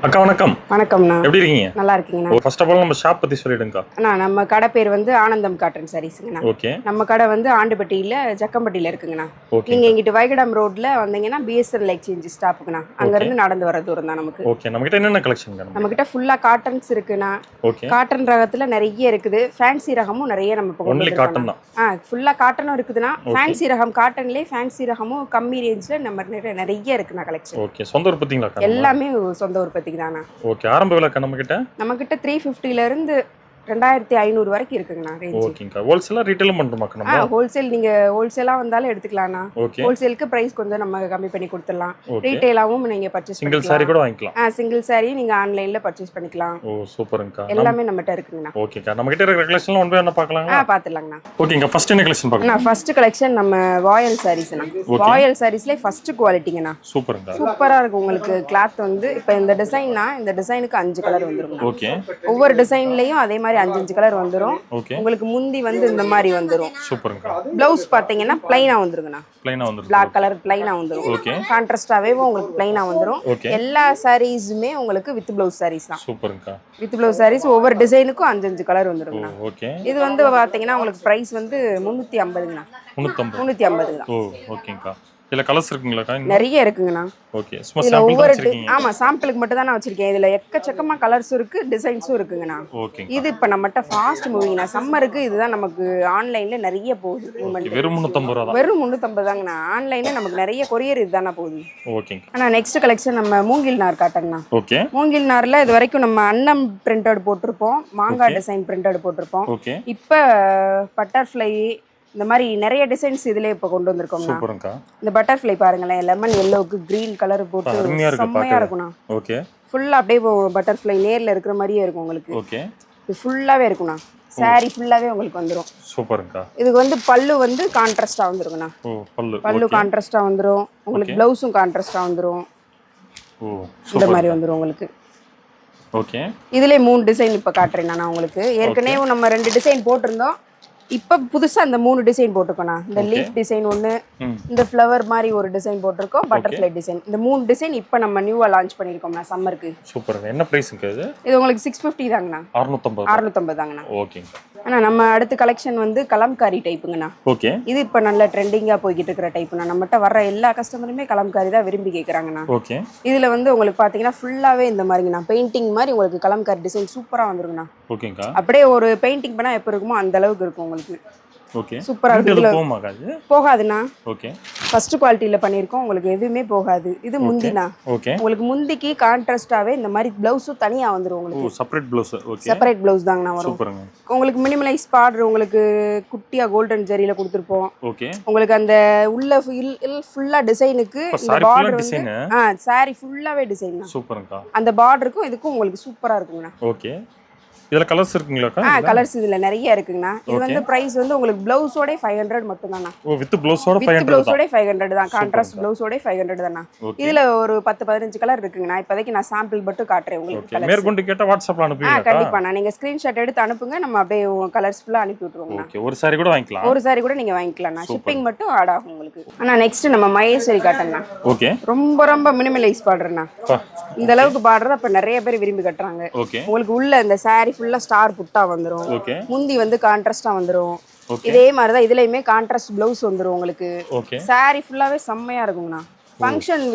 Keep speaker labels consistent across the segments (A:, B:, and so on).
A: அக்கா வணக்கம்.
B: வணக்கம்ண்ணா.
A: எப்படி இருக்கீங்க?
B: நல்லா இருக்கீங்கண்ணா.
A: ஃபர்ஸ்ட் ஆஃப் ஆல் நம்ம ஷாப் பத்தி சொல்லிடுங்கக்கா.
B: அண்ணா நம்ம கடை பேர் வந்து ஆனந்தம் காட்டன் சாரீஸ்ங்கண்ணா.
A: ஓகே.
B: நம்ம கடை வந்து ஆண்டிப்பட்டியில் ஜக்கம்பட்டியில் இருக்குங்கண்ணா.
A: ஓகே.
B: நீங்கள் இங்கிட்டு வைகடம் ரோட்டில் வந்தீங்கன்னா பிஎஸ்என்எல் எக்ஸ்சேஞ்ச் ஸ்டாப்புக்குண்ணா. அங்கேருந்து நடந்து வர தூரம் தான் நமக்கு.
A: ஓகே. நம்மகிட்ட என்னென்ன கலெக்ஷன்?
B: நம்மகிட்ட ஃபுல்லாக காட்டன்ஸ் இருக்குண்ணா.
A: ஓகே.
B: காட்டன் ரகத்தில் நிறைய இருக்குது. ஃபேன்சி ரகமும் நிறைய நம்ம இப்போ
A: ஒன்லி காட்டன் தான்.
B: ஃபுல்லாக காட்டனும் இருக்குதுண்ணா. ஃபேன்சி ரகம் காட்டன்லேயே ஃபேன்சி ரகமும் கம்மி ரேஞ்சில் நம்ம நிறைய இருக்குண்ணா கலெக்ஷன்.
A: ஓகே. சொந்த உற்பத்திங்களா?
B: எல்லாமே சொந்த உற்பத்திக்கு தானா.
A: ஓகே. ஆரம்ப விலை நம்மகிட்ட
B: 350 இருந்து 2500 வரைக்கும் இருக்குங்கண்ணா ரேஞ்ச்.
A: ஓகேங்கா. ஹோல்சேலா ரீட்டெயிலும் பண்றோமாக்கா நம்ம?
B: ஹோல்சேல் நீங்க ஹோல்சேலா வந்தாலும் எடுத்துக்கலாம்ண்ணா. ஹோல்சேலுக்கு பிரைஸ் கொஞ்சம் நம்ம கம்மி பண்ணி கொடுத்துடலாம். ரீட்டெயிலாவும் நீங்க பர்ச்சேஸ்
A: சிங்கிள் சாரி கூட வாங்கிக்கலாம்.
B: சிங்கிள் சாரி நீங்க ஆன்லைன்ல பர்ச்சேஸ் பண்ணிக்கலாம்.
A: ஓ சூப்பர்ங்கா.
B: எல்லாமே நம்மட்ட இருக்குங்கண்ணா.
A: ஓகேக்கா. நம்மகிட்ட இருக்கிற கலெக்ஷன்லாம் ஒன் பை ஒன் பார்க்கலாங்களா?
B: பார்த்துடலாங்கண்ணா.
A: ஓகேங்க. ஃபர்ஸ்ட் என்ன கலெக்ஷன் பார்க்கலாம்?
B: ஃபர்ஸ்ட் கலெக்ஷன் நம்ம ராயல் சாரீஸ்ண்ணா. ராயல் சாரீஸ்ல ஃபர்ஸ்ட் குவாலிட்டிங்கண்ணா.
A: சூப்பர்ங்கா.
B: சூப்பரா இருக்கும். உங்களுக்கு கிளாத் வந்து இப்போ இந்த டிசைன்னா இந்த டிசைனுக்கு 5 கலர் வந்துரும்.
A: ஓகே.
B: ஒவ்வொரு டிசைன்லயும் அதே மாதிரி 5 கலர் வந்துரும். உங்களுக்கு முந்தி வந்து இந்த மாதிரி வந்துரும்.
A: சூப்பர்ங்க.
B: ப்ளவுஸ் பாத்தீங்கன்னா ப்ளைனா வந்துருங்கண்ணா.
A: ப்ளைனா வந்துரும்.
B: Black கலர் ப்ளைனா வந்துரும்.
A: ஓகே.
B: கான்ட்ராஸ்டாவே உங்களுக்கு ப்ளைனா வந்துரும். எல்லா சாரீஸுமே உங்களுக்கு வித் ப்ளவுஸ் சாரீஸ் தான்.
A: சூப்பர்ங்க.
B: வித் ப்ளவுஸ் சாரீஸ் ஒவ்வொரு டிசைனுக்கும் 5 கலர் வந்துருங்கண்ணா.
A: ஓகே.
B: இது வந்து பாத்தீங்கன்னா உங்களுக்கு பிரைஸ் வந்து 350ங்கண்ணா. 350 தான்.
A: ஓ ஓகேங்கா. இதுல கலர்ஸ் இருக்குங்களா?
B: நிறைய இருக்குங்கண்ணா.
A: ஓகே. சும்மா சாம்பிள் வச்சிருக்கீங்க?
B: ஆமா, சாம்பிளுக்கு மட்டும் தான் நான் வச்சிருக்கேன். இதுல எக்கச்சக்கமா கலர்ஸ் இருக்கு, டிசைன்ஸும் இருக்குங்கண்ணா.
A: ஓகே. இது
B: இப்ப நம்மட்ட ஃபாஸ்ட் மூவிங்ண்ணா. சம்மருக்கு இதுதான் நமக்கு ஆன்லைன்ல நிறைய போகுது மூவ்மெண்ட்.
A: வெறும் 350 ரூபாய் தான்.
B: வெறும் 350 தாங்கண்ணா. ஆன்லைன்ல நமக்கு நிறைய கொரியர் இதுதானா போகுது.
A: ஓகேங்க.
B: ஆனா நெக்ஸ்ட் கலெக்ஷன் நம்ம மூங்கில் நார் காட்டன்ண்ணா.
A: ஓகே.
B: மூங்கில் நார்ல இது வரைக்கும் நம்ம அன்னம் பிரிண்டட் போட்டிருப்போம், மாங்காய் டிசைன் பிரிண்டட் போட்டிருப்போம்.
A: ஓகே.
B: இப்ப பட்டர்ஃப்ளை இந்த மாதிரி நிறைய டிசைன்ஸ் இதுல இப்ப கொண்டு வந்திருக்கோம்.
A: சூப்பர்ங்கா.
B: இந்த பட்டர்ஃப்ளை பாருங்களேன், லெமன் எல்லோவுக்கு கிரீன் கலர் போட்டு செம்மையா இருக்கும்ண்ணா.
A: ஓகே.
B: ஃபுல்லா அப்படியே பட்டர்ஃப்ளை நேர்ல இருக்கிற மாதிரியே இருக்கும் உங்களுக்கு.
A: ஓகே.
B: இது ஃபுல்லாவே இருக்கும்ண்ணா. சாரி ஃபுல்லாவே உங்களுக்கு வந்துரும்.
A: சூப்பர்ங்கா.
B: இதுக்கு வந்து பல்லு வந்து கான்ட்ராஸ்டா வந்துருங்கண்ணா.
A: ஓ
B: பல்லு கான்ட்ராஸ்டா வந்துரும். உங்களுக்கு ப்ளவுஸும் கான்ட்ராஸ்டா வந்துரும்.
A: ஓ
B: இந்த மாதிரி வந்துரும் உங்களுக்கு.
A: ஓகே.
B: இதுல 3 டிசைன் இப்ப காட்டுறேன் நான் உங்களுக்கு. ஏற்கனவே நம்ம 2 டிசைன் போட்டிருந்தோம். இப்ப புதுசா இந்த 3 டிசைன் போட்டுக்கோண்ணா. இந்த லீஃப் டிசைன் ஒன்று, இந்த ஃப்ளவர் மாதிரி ஒரு டிசைன் போட்டிருக்கோம், பட்டர்ஃப்ளை டிசைன். இந்த 3 டிசைன் இப்ப நம்ம நியூவா லான்ச் பண்ணிருக்கோம்ண்ணா சம்மருக்கு.
A: சூப்பர்ங்க. என்ன பிரைஸ்ங்க இது?
B: இது உங்களுக்கு 650 தாங்கண்ணா.
A: 650
B: தாங்கண்ணா.
A: ஓகேங்க.
B: ஆனா நம்ம அடுத்த கலெக்ஷன் வந்து கலம்காரி டைப்புங்கண்ணா.
A: ஓகே.
B: இது இப்ப நல்ல ட்ரெண்டிங்கா போய்கிட்டு இருக்கிற டைப்புண்ணா. நம்மகிட்ட வர்ற எல்லா கஸ்டமருமே கலம்காரி தான் விரும்பி கேட்குறாங்கண்ணா.
A: ஓகே.
B: இதுல வந்து உங்களுக்கு பாத்தீங்கன்னா ஃபுல்லாவே இந்த மாதிரிங்கண்ணா, பெயிண்டிங் மாதிரி உங்களுக்கு கலம்காரி டிசைன் சூப்பரா வந்துருங்கண்ணா.
A: ஓகேங்கா.
B: அப்படியே ஒரு பெயிண்டிங் பண்ணா எப்ப இருக்குமோ அந்த அளவுக்கு இருக்கும் உங்களுக்கு.
A: ஓகே.
B: சூப்பரா இருக்கு. போகாதுண்ணா.
A: ஓகே.
B: ஃபர்ஸ்ட் குவாலிட்டில பண்ணிருக்கோம். உங்களுக்கு எதுவுமே போகாது. இது முந்தினா.
A: ஓகே.
B: உங்களுக்கு முந்திக்கு கான்ட்ராஸ்டாவே இந்த மாதிரி ப்ளவுஸும் தனியா வந்துரும் உங்களுக்கு.
A: Separate blouse. Okay.
B: Separate blouse தாங்கண்ணா வரும்.
A: சூப்பர்ங்க.
B: உங்களுக்கு மினிமலைஸ் பார்டர் உங்களுக்கு குட்டியா கோல்டன் ஜரியில கொடுத்துருப்போம்.
A: ஓகே.
B: உங்களுக்கு அந்த உள்ள ஃபுல்லா டிசைனுக்கு இந்த பார்டர் வந்து சாரி ஃபுல்லாவே டிசைன் தான்.
A: சூப்பர்ங்கா.
B: அந்த பார்டருக்கும் இதுக்கும் உங்களுக்கு சூப்பரா இருக்குங்கண்ணா.
A: ஓகே. இதுல கலர்ஸ் இருக்குங்களா?
B: கலர்ஸ் இதுல நிறைய இருக்குங்கண்ணா. இது வந்து பிரைஸ் வந்து உங்களுக்கு ப்ளவுஸோட 500 மட்டும் தானா.
A: ஓ வித் ப்ளவுஸோட 500 தான்.
B: ப்ளவுஸோட 500 தான். கான்ட்ராஸ்ட் ப்ளவுஸோட 500 தானா. இதுல ஒரு 10-15 கலர் இருக்குங்கண்ணா. இப்போதைக்கு நான் சாம்பிள் மட்டும் காட்டுறேன் உங்களுக்கு.
A: மேற்கொண்டு கேட்டா வாட்ஸ்அப்ல அனுப்புவீங்களா?
B: கண்டிப்பா. நீங்க ஸ்கிரீன்ஷாட் எடுத்து அனுப்புங்க, நம்ம அப்படியே கலர்ஸ் ஃபுல்லா அனுப்பி விட்டுருவோம்.
A: ஓகே. ஒரு சாரி கூட வாங்கிக்கலாம்.
B: ஒரு சாரி கூட நீங்க வாங்கிக்கலாம். ஷிப்பிங் மட்டும் ஆட் ஆகும் உங்களுக்கு. ஆனா நெக்ஸ்ட் நம்ம மகேஸ்வரி காட்டன்ண்ணா.
A: ஓகே.
B: ரொம்ப மினிமலைஸ் பார்டர்ண்ணா. இந்த அளவுக்கு பார்டர் அப்ப நிறைய பேர் விரும்பி கட்டுறாங்க.
A: ஓகே.
B: உங்களுக்கு உள்ள இந்த சாரி ஃபுல்லா ஸ்டார் புட்டா வந்துரும். முந்தி வந்து கான்ட்ராஸ்டா வந்துரும். இதே மாதிரி தான் இதுலயுமே கான்ட்ராஸ்ட் ப்ளவுஸ் வந்துரும் உங்களுக்கு. சாரி ஃபுல்லாவே செம்மையா இருக்குங்கண்ணா. ஃபங்க்ஷன்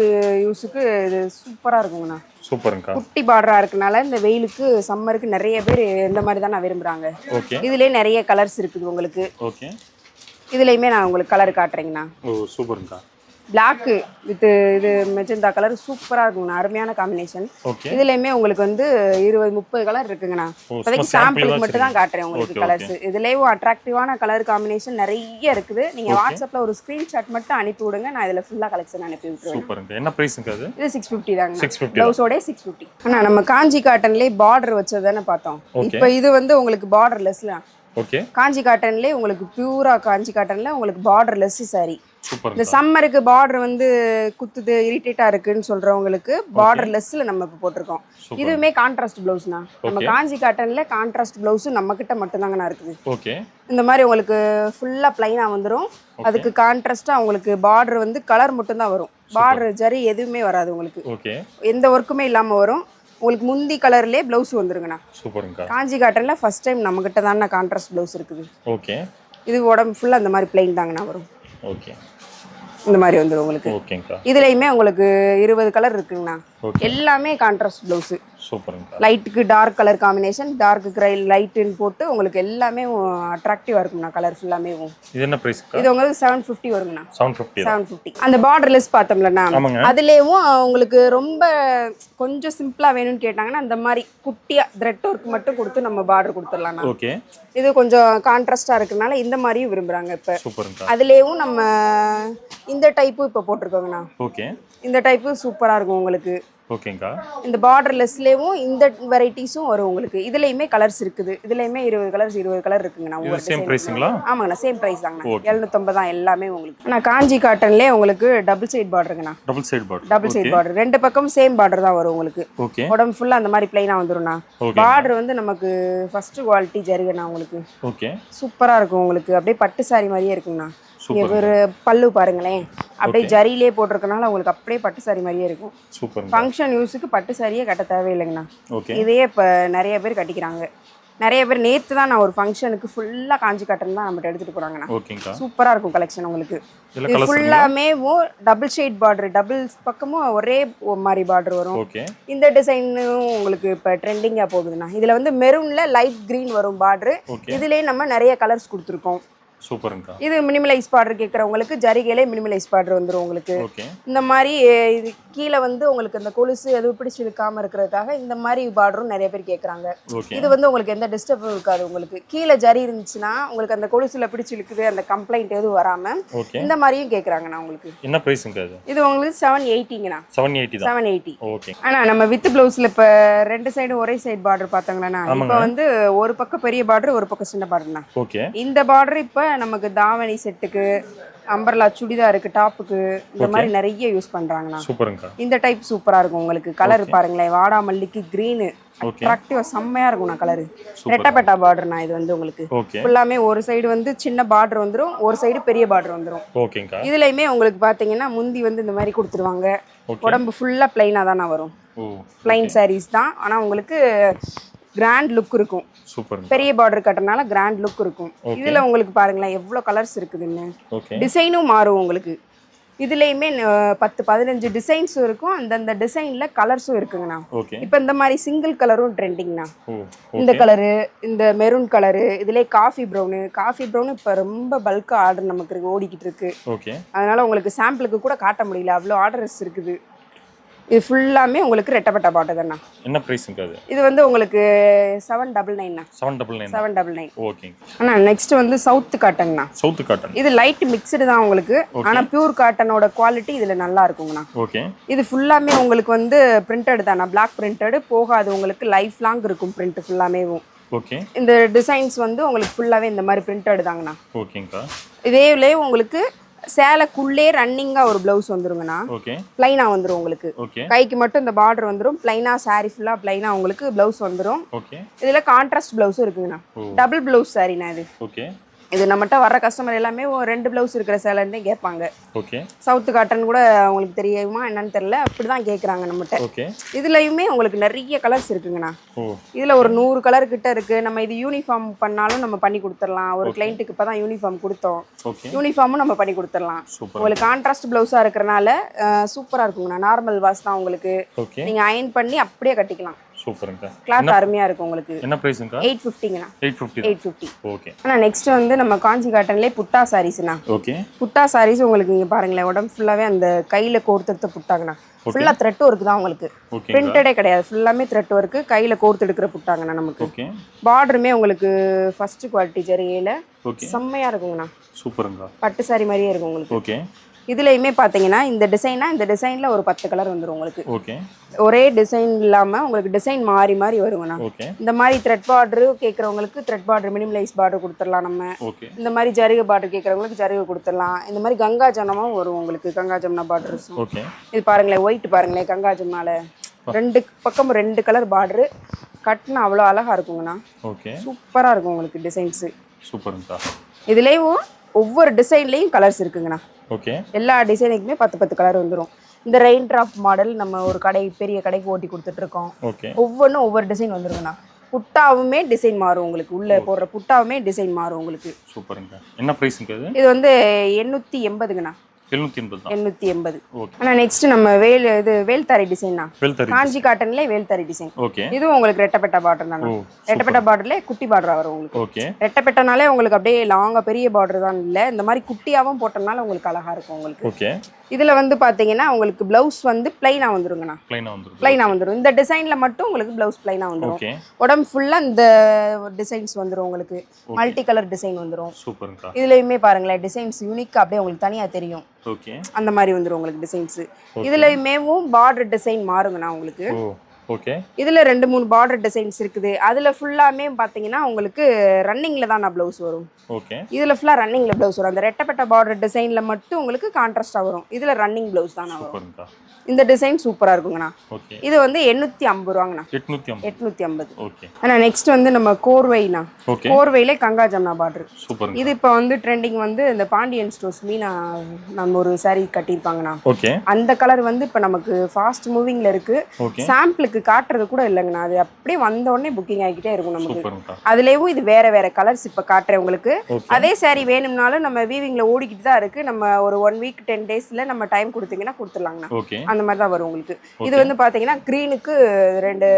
B: யூஸுக்கு இது சூப்பரா இருக்குங்கண்ணா.
A: சூப்பர்ங்கா.
B: குட்டி பார்டரா இருக்கனால இந்த வெயிலுக்கு சம்மருக்கு நிறைய பேர் இந்த மாதிரி தான் விரும்புறாங்க. இதுலயே நிறைய கலர்ஸ் இருக்குது உங்களுக்கு.
A: ஓகே.
B: இதுலயுமே நான் உங்களுக்கு கலர் காட்டுறேங்கண்ணா.
A: ஓ சூப்பர்ங்கா.
B: பிளாக் வித் இது மெஜந்தா கலர் சூப்பரா இருக்குங்கண்ணா. அருமையான காம்பினேஷன். இதுலயுமே உங்களுக்கு வந்து 20-30 கலர் இருக்குங்கண்ணா. இப்போதைக்கு சாம்பிளுக்கு மட்டும் தான் காட்டுறேன் உங்களுக்கு கலர்ஸ். இதுலயும் அட்ராக்டிவான கலர் காம்பினேஷன் நிறைய இருக்குது. நீங்க வாட்ஸ்அப்ல ஒரு ஸ்கிரீன்ஷாட் மட்டும் அனுப்பி விடுங்க, நான் இதுல ஃபுல்லா கலெக்ஷன் அனுப்பி விட்டுருவேன்.
A: சூப்பர்ங்க. என்ன பிரைஸ்ங்க அது?
B: இது 650 தாங்க. ப்ளவுஸோட 650. ஆனா நம்ம காஞ்சி காட்டன்லயே பார்டர் வச்சதானே பார்த்தோம். இப்போ இது வந்து உங்களுக்கு பார்டர்லெஸ்ல.
A: ஓகே.
B: காஞ்சி காட்டன்லயே உங்களுக்கு பியூரா காஞ்சி காட்டன்ல உங்களுக்கு பார்டர்லெஸ் சாரி.
A: சூப்பர்.
B: இந்த சம்மருக்கு பார்டர் வந்து குத்துது இரிட்டேட்டா இருக்குன்னு சொல்றவங்களுக்கு பார்டர்லெஸ்ல நம்ம இப்போ போட்டிருக்கோம். இதுவுமே கான்ட்ராஸ்ட் ப்ளவுஸ்னா. நம்ம காஞ்சி காட்டன்ல கான்ட்ராஸ்ட் ப்ளவுஸ் நம்ம கிட்ட மட்டும் தாங்கண்ணா இருக்குது.
A: ஓகே.
B: இந்த மாதிரி உங்களுக்கு ஃபுல்லா பிளைனா வந்துரும். அதுக்கு கான்ட்ராஸ்டா உங்களுக்கு பார்டர் வந்து கலர் மட்டும் தான் வரும். பார்டர் ஜரி எதுவுமே வராது உங்களுக்கு.
A: ஓகே.
B: எந்த ஒர்க்குமே இல்லாம வரும். உங்களுக்கு முந்தி கலர்லேயே ப்ளவுஸ் வந்துருங்கண்ணா.
A: சூப்பருங்கக்கா.
B: காஞ்சி காட்டனில் ஃபர்ஸ்ட் டைம் நம்மக்கிட்ட தானே கான்ட்ராஸ்ட் ப்ளவுஸ் இருக்குது.
A: ஓகே.
B: இது உடம்பு ஃபுல்லாக அந்த மாதிரி பிளைன் தாங்கண்ணா வரும்.
A: ஓகே.
B: இந்த மாதிரி வந்துடும் உங்களுக்கு.
A: ஓகேங்கக்கா.
B: இதுலேயுமே உங்களுக்கு 20 கலர் இருக்குங்கண்ணா. எல்லாமே கான்ட்ராஸ்ட் ப்ளவுஸு.
A: சூப்பருங்கக்கா.
B: லைட்டுக்கு டார்க் கலர் காம்பினேஷன், டார்க்கு லைட்டுன்னு போட்டு உங்களுக்கு எல்லாமே அட்ராக்டிவாக இருக்குங்கண்ணா. கலர் ஃபுல்லாமே
A: இது என்ன ப்ரைஸ்?
B: இது உங்களுக்கு 750 வருங்கண்ணா.
A: 750.
B: அந்த பார்டர்லெஸ் பார்த்தோம்லண்ணா, அதுலேயும் உங்களுக்கு ரொம்ப கொஞ்சம் சிம்பிளாக வேணும்னு கேட்டாங்கன்னா அந்த மாதிரி குட்டியாக த்ரெட் ஒர்க் மட்டும் கொடுத்து நம்ம பார்டர் கொடுத்துடலாம்ண்ணா.
A: ஓகே.
B: இது கொஞ்சம் கான்ட்ராஸ்டாக இருக்கிறதுனால இந்த மாதிரியும் விரும்புகிறாங்க இப்போ.
A: சூப்பருங்கக்கா.
B: அதுலேயும் நம்ம இந்த டைப்பும் இப்போ போட்டிருக்கோங்கண்ணா.
A: ஓகே.
B: இந்த டைப்பு சூப்பராக இருக்கும் உங்களுக்கு.
A: ஓகேங்கா.
B: இந்த பார்டர்லெஸ்லேயும் இந்த வெரைட்டிஸும் வரும் உங்களுக்கு. இதுலேயுமே கலர்ஸ் இருக்குது. இதுலேயுமே 20 கலர் இருக்குங்கண்ணா.
A: இது சேம் பிரைஸுங்களா?
B: ஆமாங்கண்ணா, சேம் ப்ரைஸ் தாங்கண்ணா. 750 தான் எல்லாமே உங்களுக்கு. ஆனால் காஞ்சி காட்டன்லேயே உங்களுக்கு டபுள் சைட் பார்டருங்கண்ணா.
A: Double side border.
B: Double side border, ரெண்டு பக்கம் சேம் பார்டர் தான் வரும் உங்களுக்கு.
A: ஓகே.
B: உடம்பு ஃபுல்லாக அந்த மாதிரி பிளைனாக வந்துடும்ண்ணா. பார்டர் வந்து நமக்கு ஃபர்ஸ்ட் குவாலிட்டி ஜரிகண்ணா உங்களுக்கு.
A: ஓகே.
B: சூப்பராக இருக்கும் உங்களுக்கு. அப்படியே பட்டு சாரி மாதிரியே இருக்குங்கண்ணா. ஒரு பல்லு பாருங்களேன், அப்படியே ஜரியிலே போட்டிருக்கனால உங்களுக்கு அப்படியே பட்டு சாரி மாதிரியே இருக்கும்.
A: சூப்பர்.
B: ஃபங்க்ஷன் யூஸுக்கு பட்டு சாரியே கட்ட தேவையில்லைங்கண்ணா. இதையே இப்போ நிறைய பேர் கட்டிக்கிறாங்க. நிறைய பேர் நேற்று தான் நான் ஒரு ஃபங்க்ஷனுக்கு ஃபுல்லாக காஞ்சி காட்டன் தான் நம்மகிட்ட எடுத்துகிட்டு போகிறாங்கண்ணா. சூப்பராக இருக்கும் கலெக்ஷன் உங்களுக்கு. இது ஃபுல்லாமே டபுள் ஷேட் பார்டர், டபுள் பக்கமும் ஒரே மாதிரி பார்டர் வரும். இந்த டிசைனும் உங்களுக்கு இப்போ ட்ரெண்டிங்காக போகுதுண்ணா. இதில் வந்து மெரூனில் லைட் க்ரீன் வரும் பார்டரு. இதுலேயே நம்ம நிறைய கலர்ஸ் கொடுத்துருக்கோம்.
A: சூப்பருங்கக்கா.
B: இது மினிமலைஸ் பார்டர் கேட்குறவங்களுக்கு ஜரிகையிலே மினிமலைஸ் பார்டர் வந்துடும் உங்களுக்கு. இந்த மாதிரி இது கீழே வந்து உங்களுக்கு இந்த கொலுசு எதுவும் பிடிச்சி இழுக்காம இருக்கிறதுக்காக இந்த மாதிரி பார்டரும் நிறைய பேர் கேட்குறாங்க. இது வந்து உங்களுக்கு எந்த டிஸ்டர்பும் இருக்காது உங்களுக்கு. கீழே ஜரி இருந்துச்சுன்னா உங்களுக்கு அந்த கொலுசுல பிடிச்சி இழுக்குது அந்த கம்ப்ளைண்ட் எதுவும் வராம இந்த மாதிரியும் கேட்குறாங்கண்ணா உங்களுக்கு.
A: என்ன பிரைஸுங்க அது?
B: இது உங்களுக்கு 780ங்கண்ணா.
A: 780. ஓகே.
B: ஆனால் நம்ம வித் ப்ளவுஸில் இப்போ ரெண்டு சைடும் ஒரே சைடு பார்டர் பார்த்தாங்களேண்ணா. இப்போ வந்து ஒரு பக்கம் பெரிய பார்டர், ஒரு பக்கம் சின்ன பார்டர்ண்ணா.
A: ஓகே. இந்த
B: பார்டர் இப்போ நமக்கு தாவணி செட்டுக்கு, அம்பர்லா சுடிதாருக்கு, டாப்புக்கு இந்த மாதிரி நிறைய யூஸ் பண்றாங்கண்ணா.
A: சூப்பருங்கக்கா.
B: இந்த டைப் சூப்பரா இருக்கும் உங்களுக்கு. கலர் பாருங்களேன், வாடாமல்லிக்கு கிரீனு அட்ராக்டிவா செம்மையா இருக்கும்ண்ணா. கலரு ரெட்டப்பட்டா பார்டர்ண்ணா. இது வந்து உங்களுக்கு ஃபுல்லாமே ஒரு சைடு வந்து சின்ன பார்டர் வந்துடும், ஒரு சைடு பெரிய பார்டர் வந்துடும்.
A: ஓகேங்கா.
B: இதுலயுமே உங்களுக்கு பாத்தீங்கன்னா முந்தி வந்து இந்த மாதிரி கொடுத்துருவாங்க. உடம்பு ஃபுல்லா பிளைனா தானே வரும். பிளைன் சாரீஸ் தான், ஆனா உங்களுக்கு கிராண்ட் லுக் இருக்கும். சூப்பர். பெரிய பார்டர் கட்டனால கிராண்ட் லுக் இருக்கும். இதுல உங்களுக்கு பாருங்களேன் எவ்வளவு கலர்ஸ் இருக்குதுன்னு. டிசைனும் மாறும் உங்களுக்கு. இதுலயுமே 10-15 டிசைன்ஸ் இருக்கும். அந்தந்த டிசைன்ல கலர்ஸும் இருக்குங்கண்ணா. இப்போ இந்த மாதிரி சிங்கிள் கலரும் ட்ரெண்டிங்ண்ணா. இந்த கலரு, இந்த மெரூன் கலரு, இதுல காஃபி ப்ரௌனு இப்போ ரொம்ப பல்கா ஆர்டர் நமக்கு ஓடிக்கிட்டு இருக்கு. அதனால உங்களுக்கு சாம்பிளுக்கு கூட காட்ட முடியல, அவ்வளோ ஆர்டர்ஸ் இருக்குது. இது ஃபுல்லாமே உங்களுக்கு ரெட்டப்பட்ட பார்டர் தான்ண்ணா.
A: என்ன பிரைஸ்ங்க அது?
B: இது வந்து உங்களுக்கு 799ண்ணா. 799.
A: ஓகே.
B: அண்ணா நெக்ஸ்ட் வந்து சவுத் காட்டன்ண்ணா.
A: South cotton. இது
B: லைட் மிக்ஸ்டு தான் உங்களுக்கு. ஆனா பியூர் காட்டனோட குவாலிட்டி இதுல நல்லா இருக்குங்கண்ணா.
A: ஓகே.
B: இது ஃபுல்லாமே உங்களுக்கு வந்து பிரிண்டட் தானா, பிளாக் பிரிண்டட் போகாது உங்களுக்கு. லைஃப் லாங் இருக்கும் பிரிண்ட் ஃபுல்லாமே.
A: ஓகே.
B: இந்த டிசைன்ஸ் வந்து உங்களுக்கு ஃபுல்லாவே இந்த மாதிரி பிரிண்டட் தாங்கண்ணா.
A: ஓகேங்கா.
B: இதேலயே உங்களுக்கு சேலைக்குள்ளே ரன்னிங்கா ஒரு பிளவுஸ் வந்துருங்கண்ணா. பிளைனா வந்துரும் உங்களுக்கு. கைக்கு மட்டும் இந்த பார்டர் வந்துரும். பிளைனா சாரி ஃபுல்லா பிளைனா உங்களுக்கு பிளவுஸ் வந்துரும். இதுல கான்ட்ராஸ்ட் பிளவுஸும் இருக்குங்கண்ணா. டபுள் பிளவுஸ் சாரிண்ணா இது. இது நம்மகிட்ட வர்ற கஸ்டமர் எல்லாமே 2 பிளவுஸ் இருக்கிற சேலைன்னு கேட்பாங்க. சவுத் காட்டன் கூட உங்களுக்கு தெரியுமா என்னன்னு தெரியல, அப்படிதான் கேட்குறாங்க நம்மகிட்ட. இதுலயுமே உங்களுக்கு நிறைய கலர்ஸ் இருக்குங்கண்ணா. இதுல ஒரு 100 கலர் கிட்ட இருக்கு. நம்ம இது யூனிஃபார்ம் பண்ணாலும் நம்ம பண்ணி கொடுத்துடலாம். ஒரு கிளைண்ட்டுக்கு இப்பதான் யூனிஃபார்ம் கொடுத்தோம். யூனிஃபார்மும் நம்ம பண்ணி கொடுத்துடலாம். உங்களுக்கு கான்ட்ராஸ்ட் பிளவுஸா இருக்கிறனால சூப்பரா இருக்குங்கண்ணா. நார்மல் வாஷ் தான் உங்களுக்கு. நீங்க அயன் பண்ணி அப்படியே கட்டிக்கலாம்.
A: சூப்பர்ங்க.
B: கிளாத் அருமையா இருக்கும் உங்களுக்கு.
A: என்ன பிரைஸ்ங்க?
B: 850ங்கண்ணா.
A: 850. ஓகே.
B: அண்ணா நெக்ஸ்ட் வந்து நம்ம காஞ்சி காட்டன்லயே புட்டா சாரீஸ்ண்ணா.
A: ஓகே.
B: புட்டா சாரீஸ் உங்களுக்கு இங்க பாருங்களேன், உடம்பு ஃபுல்லாவே அந்த கையில கோர்த்தெடுத்த புட்டாங்கண்ணா. ஃபுல்லா த்ரெட் ஒர்க் தான் உங்களுக்கு. பிரிண்டடே கிடையாது, ஃபுல்லாமே த்ரெட் ஒர்க். கையில கோர்த்து எடுக்கிற புட்டாங்கண்ணா நமக்கு. பார்டருமே உங்களுக்கு ஃபர்ஸ்ட் குவாலிட்டி ஜரிகையில செம்மையா இருக்குங்கண்ணா.
A: சூப்பருங்க.
B: பட்டு சாரி மாதிரியே இருக்கும் உங்களுக்கு.
A: ஓகே.
B: இதுலயுமே பாத்தீங்கன்னா இந்த டிசைன்ல ஒரு 10 கலர் வந்துரும் உங்களுக்கு. ஒரே டிசைன் இல்லாம உங்களுக்கு டிசைன் மாறி மாறி வருங்கண்ணா. இந்த மாதிரி த்ரெட் பார்டர் கேட்கறவங்களுக்கு த்ரெட் பார்டர், மினிமலைஸ் பார்டர் கொடுத்துடலாம் நம்ம. இந்த மாதிரி ஜரிகை பார்டர் கேட்கறவங்களுக்கு ஜரிகை கொடுத்துடலாம். இந்த மாதிரி கங்கா ஜமுனாவும் வரும் உங்களுக்கு. கங்கா ஜமுனா பார்டர்ஸ். இது பாருங்களேன், ஒயிட் பாருங்களேன், கங்கா ஜமுனால 2 பக்கம் 2 கலர் பார்டர் கட்டினா அவ்வளோ அழகா இருக்குங்கண்ணா. சூப்பரா இருக்கும் உங்களுக்கு டிசைன்ஸ்.
A: சூப்பர்ங்கா.
B: இதுலயும் ஒவ்வொரு டிசைன்லயும் கலர்ஸ் இருக்குங்கண்ணா.
A: ஓகே.
B: எல்லா டிசைனுக்குமே 10 கலர் வந்துடும். இந்த ரெயின் டிராப் மாடல் நம்ம ஒரு பெரிய கடைக்கு ஓட்டி கொடுத்துட்டு இருக்கோம்.
A: ஓகே.
B: ஒவ்வொன்றும் ஒவ்வொரு டிசைன் வந்துருங்கண்ணா. புட்டாவுமே டிசைன் மாறும் உங்களுக்கு, உள்ள போடுற புட்டாவுமே டிசைன் மாறும் உங்களுக்கு.
A: சூப்பருங்க. என்ன பிரைஸ்ங்க இது?
B: இது வந்து 880ங்கண்ணா.
A: 780
B: 880.
A: ஓகே.
B: ஆனா நெக்ஸ்ட் நம்ம வேல்தாரி டிசைன்னா, காஞ்சி காட்டன்ல வேல்தாரி டிசைன்.
A: ஓகே.
B: இதுவும் உங்களுக்கு ரெட்டப்பட்ட பார்டர் தானே. ரெட்டப்பட்ட பார்டர்ல குட்டி பார்டர் வரும் உங்களுக்கு.
A: ஓகே.
B: ரெட்டப்பட்டனாலே உங்களுக்கு அப்படியே லாங்கா பெரிய பார்டர் தான் இல்ல, இந்த மாதிரி குட்டியாவும் போட்டனால உங்களுக்கு அழகா இருக்கும் உங்களுக்கு.
A: ஓகே.
B: இதுல வந்து பாத்தீங்கன்னா உங்களுக்கு பிளவுஸ் வந்து பிளைனா வந்துருங்கண்ணா. பிளைனா வந்துரும். இந்த டிசைன்ல மட்டும் உங்களுக்கு பிளவுஸ் பிளைனா வந்துரும்.
A: ஓகே.
B: உடம்பு ஃபுல்லா இந்த டிசைன்ஸ் வந்துரும் உங்களுக்கு. மல்டி கலர் டிசைன் வந்துரும்.
A: சூப்பர்ங்கா.
B: இதுலயுமே பாருங்களேன் டிசைன்ஸ் யூனிக்கா அப்படியே உங்களுக்கு தனியா தெரியும்.
A: ஓகே.
B: அந்த மாதிரி வந்துரும் உங்களுக்கு டிசைன்ஸ். இதுலயுமேவும் பார்டர் டிசைன் மாறுங்கண்ணா உங்களுக்கு.
A: ஓகே.
B: இதுல 2-3 பார்டர் டிசைன்ஸ் இருக்குது. அதுல ஃபுல்லாமே பாத்தீங்கன்னா உங்களுக்கு ரன்னிங்ல தான் ப்ளவுஸ் வரும்.
A: ஓகே.
B: இதுல ஃபுல்லா ரன்னிங்ல ப்ளவுஸ் வரும். அந்த ரெட்டப்பட்ட பார்டர் டிசைன்ல மட்டும் உங்களுக்கு கான்ட்ராஸ்டா வரும். இதுல ரன்னிங் ப்ளவுஸ் தானா வரும். இந்த டிசைன் சூப்பரா இருக்குங்கண்ணா.
A: ஓகே.
B: இது வந்து 850 ரூபாங்கண்ணா. 850.
A: ஓகே.
B: ஆனா நெக்ஸ்ட் வந்து நம்ம கோர்வைனா.
A: ஓகே.
B: கோர்வையிலே கங்கா ஜம்னா பார்டர்.
A: சூப்பர்.
B: இது இப்போ வந்து ட்ரெண்டிங் வந்து இந்த பாண்டியன் ஸ்டோர்ஸ் மீனா நம்ம ஒரு saree கட்டியிருப்பாங்கண்ணா.
A: ஓகே.
B: அந்த கலர் வந்து இப்போ நமக்கு ஃபாஸ்ட் மூவிங்ல இருக்கு.
A: ஓகே.
B: சாம்பிளுக்கு காட்டுறது கூட இல்லைங்கண்ணா. அது அப்படியே வந்த உடனே புக்கிங் ஆகிக்கிட்டே இருக்கும் நமக்கு.
A: சூப்பர்ங்கா.
B: அதுலேயும் இது வேற கலர்ஸ் இப்போ காட்டுறேன் உங்களுக்கு. அதே saree வேணும்னாலும் நம்ம வீவிங்ல ஓடிக்கிட்டு தான் இருக்கு. நம்ம ஒரு 1 வீக் 10 டேஸ்ல நம்ம டைம் கொடுத்தீங்கன்னா கொடுத்துடலாங்கண்ணா.
A: ஓகே.
B: அந்த மாதிரி தான் வரும் உங்களுக்கு. இது வந்து பாத்தீங்கன்னா கிரீனுக்கு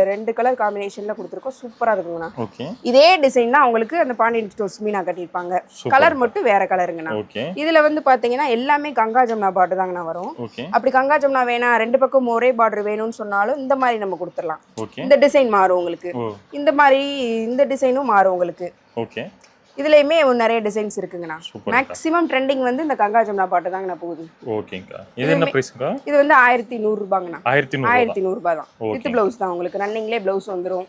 B: ரெண்டு கலர் காம்பினேஷன்ல கொடுத்துருக்கோம். சூப்பரா இருக்குங்கண்ணா.
A: ஓகே. இதே
B: டிசைன் தான் உங்களுக்கு அந்த பாண்டியன் ஸ்டோர்ஸ் மீனா கட்டியிருப்பாங்க. கலர் மட்டும் வேற கலருங்கண்ணா.
A: ஓகே.
B: இதுல வந்து பாத்தீங்கன்னா எல்லாமே கங்கா ஜம்னா பார்டர் தாங்கண்ணா வரும்.
A: ஓகே.
B: அப்படி கங்கா ஜம்னா வேணா 2 பக்கம் ஒரே பார்டர் வேணும்னு சொன்னாலும் இந்த மாதிரி நம்ம கொடுத்துடலாம்.
A: ஓகே.
B: இந்த டிசைன் மாறும் உங்களுக்கு. இந்த மாதிரி இந்த டிசைனும் மாறும் உங்களுக்கு.
A: ஓகே.
B: இதுலயுமே நிறைய டிசைன்ஸ் இருக்குங்கண்ணா. மேக்ஸிமம் ட்ரெண்டிங் வந்து இந்த கங்கா ஜம்னா பாட்டு தாங்கண்ணா போகுது.
A: ஓகேங்கா. இது என்ன பிரைஸ்ங்கா?
B: இது வந்து 1100 ரூபாங்கண்ணா. 1100 ரூபாய் தான். வித் பிளவுஸ் தான் உங்களுக்கு. ரன்னிங்லேயே பிளவுஸ் வந்துரும்.